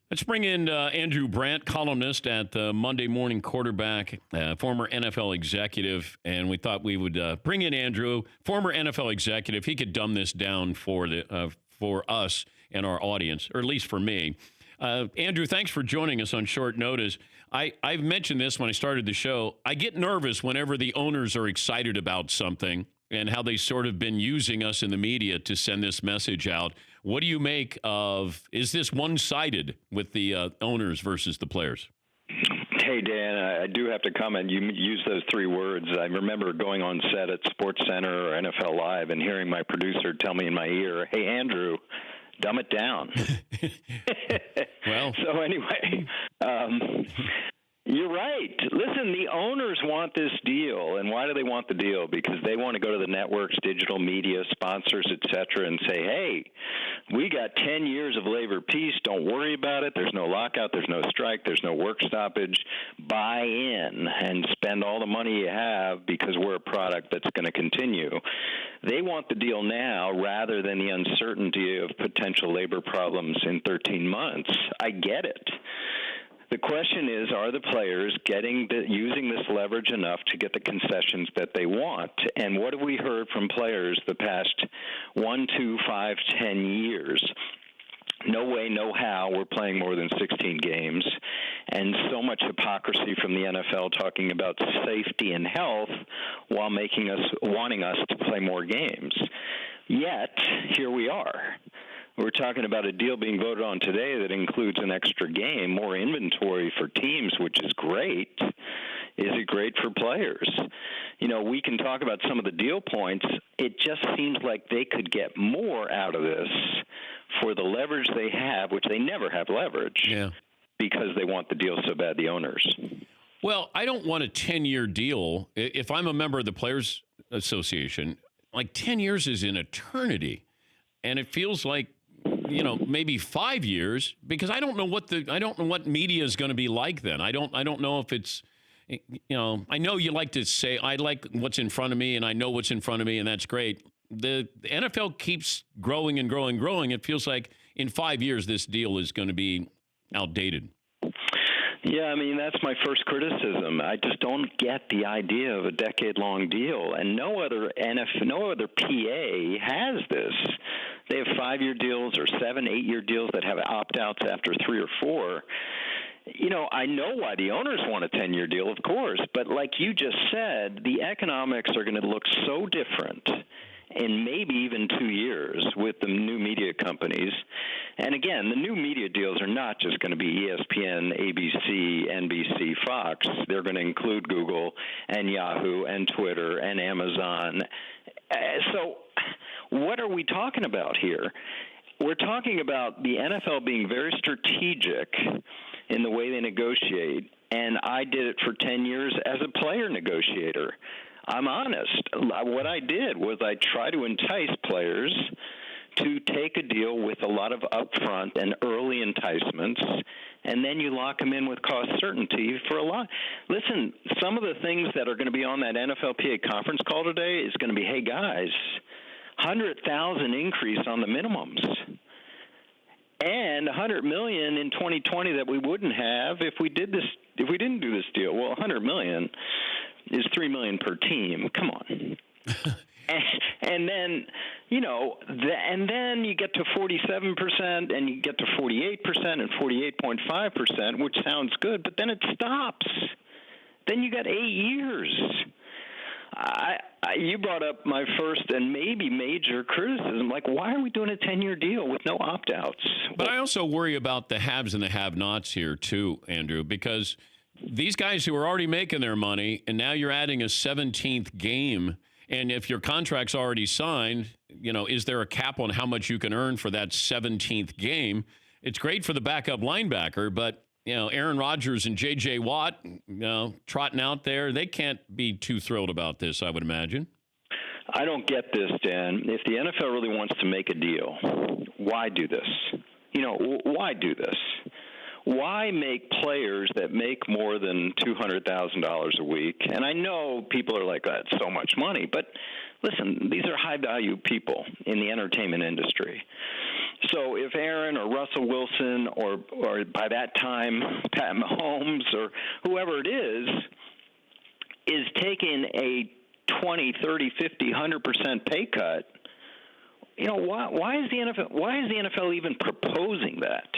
Let's bring in Andrew Brandt, columnist at the Monday Morning Quarterback, former NFL executive. And we thought we would bring in Andrew, former NFL executive. He could dumb this down for us and our audience, or at least for me. Andrew, thanks for joining us on short notice. I've mentioned this when I started the show. I get nervous whenever the owners are excited about something and how they sort of been using us in the media to send this message out. What do you make of, is this one-sided with the owners versus the players? Hey, Dan, I do have to comment. You use those three words. I remember going on set at SportsCenter or NFL Live and hearing my producer tell me in my ear, hey, Andrew, dumb it down. Well. So anyway, you're right. Listen, the owners want this deal. And why do they want the deal? Because they want to go to the networks, digital media, sponsors, et cetera, and say, hey, we got 10 years of labor peace. Don't worry about it. There's no lockout. There's no strike. There's no work stoppage. Buy in and spend all the money you have because we're a product that's going to continue. They want the deal now rather than the uncertainty of potential labor problems in 13 months. I get it. The question is, are the players using this leverage enough to get the concessions that they want? And what have we heard from players the past 1, 2, 5, 10 years? No way, no how, we're playing more than 16 games. And so much hypocrisy from the NFL talking about safety and health while wanting us to play more games. Yet, here we are. We're talking about a deal being voted on today that includes an extra game, more inventory for teams, which is great. Is it great for players? You know, we can talk about some of the deal points. It just seems like they could get more out of this for the leverage they have, which they never have leverage, because they want the deal so bad, the owners. Well, I don't want a 10-year deal. If I'm a member of the Players Association, like 10 years is an eternity. And it feels like, you know, maybe 5 years, because I don't know what media is going to be like then. I don't know if it's, you know, I know you like to say, I like what's in front of me and I know what's in front of me, and that's great. The NFL keeps growing and growing and growing. It feels like in 5 years, this deal is going to be outdated. Yeah, I mean, that's my first criticism. I just don't get the idea of a decade-long deal, and no other PA has this. They have 5-year deals or 7, 8-year deals that have opt-outs after 3 or 4. You know, I know why the owners want a 10-year deal, of course, but like you just said, the economics are going to look so different in maybe even 2 years with the new media companies. And again, the new media deals are not just going to be ESPN, ABC, NBC, Fox. They're going to include Google and Yahoo and Twitter and Amazon. So what are we talking about here? We're talking about the NFL being very strategic in the way they negotiate, and I did it for 10 years as a player negotiator. I'm honest. What I did was I tried to entice players to take a deal with a lot of upfront and early enticements, and then you lock them in with cost certainty for a lot. Listen, some of the things that are going to be on that NFLPA conference call today is going to be, hey, guys, 100,000 increase on the minimums, and $100 million in 2020 that we wouldn't have if we didn't do this deal. Well, $100 million is $3 million per team. Come on. And then, you know, and then you get to 47% and you get to 48% and 48.5%, which sounds good, but then it stops. Then you got 8 years. You brought up my first and maybe major criticism, like, why are we doing a 10-year deal with no opt-outs? But I also worry about the haves and the have-nots here, too, Andrew, because these guys who are already making their money, and now you're adding a 17th game, and if your contract's already signed, you know, is there a cap on how much you can earn for that 17th game? It's great for the backup linebacker, but you know, Aaron Rodgers and J.J. Watt, you know, trotting out there, they can't be too thrilled about this, I would imagine. I don't get this, Dan. If the NFL really wants to make a deal, why do this? You know, why do this? Why make players that make more than $200,000 a week? And I know people are like, that's so much money. But listen, these are high-value people in the entertainment industry. So if Aaron or Russell Wilson or by that time Pat Mahomes or whoever it is taking a 20, 30, 50, 100% pay cut, why is the NFL even proposing that?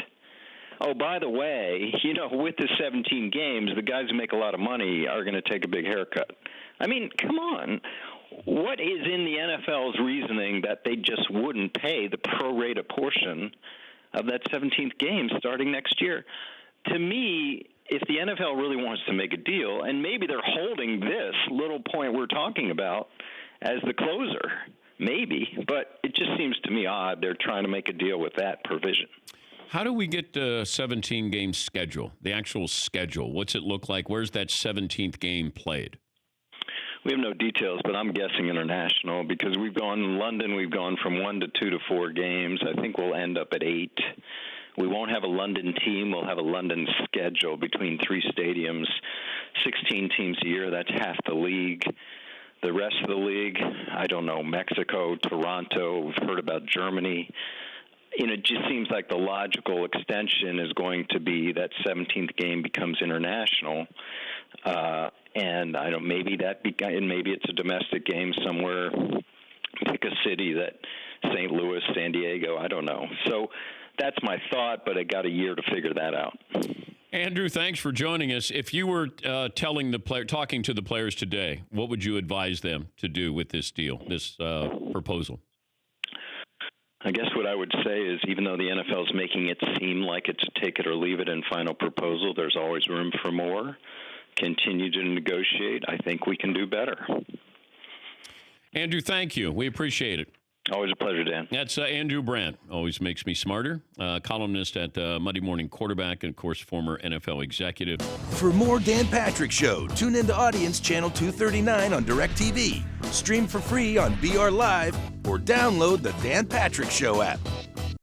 Oh, by the way, with the 17 games, the guys who make a lot of money are going to take a big haircut. I mean, come on. What is in the NFL's reasoning that they just wouldn't pay the pro rata portion of that 17th game starting next year? To me, if the NFL really wants to make a deal, and maybe they're holding this little point we're talking about as the closer, maybe, but it just seems to me odd they're trying to make a deal with that provision. How do we get the 17-game schedule, the actual schedule? What's it look like? Where's that 17th game played? We have no details, but I'm guessing international because we've gone in London. We've gone from 1 to 2 to 4 games. I think we'll end up at 8. We won't have a London team. We'll have a London schedule between 3 stadiums, 16 teams a year. That's half the league. The rest of the league, I don't know, Mexico, Toronto. We've heard about Germany. It just seems like the logical extension is going to be that 17th game becomes international. And I don't. Maybe it's a domestic game somewhere. Pick a city that St. Louis, San Diego. I don't know. So that's my thought, but I got a year to figure that out. Andrew, thanks for joining us. If you were talking to the players today, what would you advise them to do with this deal, this proposal? I guess what I would say is even though the NFL is making it seem like it's a take it or leave it in final proposal, there's always room for more. Continue to negotiate. I think we can do better. Andrew, thank you. We appreciate it. Always a pleasure, Dan. That's Andrew Brandt. Always makes me smarter. Columnist at Monday Morning Quarterback and, of course, former NFL executive. For more Dan Patrick Show, tune into Audience Channel 239 on DirecTV. Stream for free on BR Live or download the Dan Patrick Show app.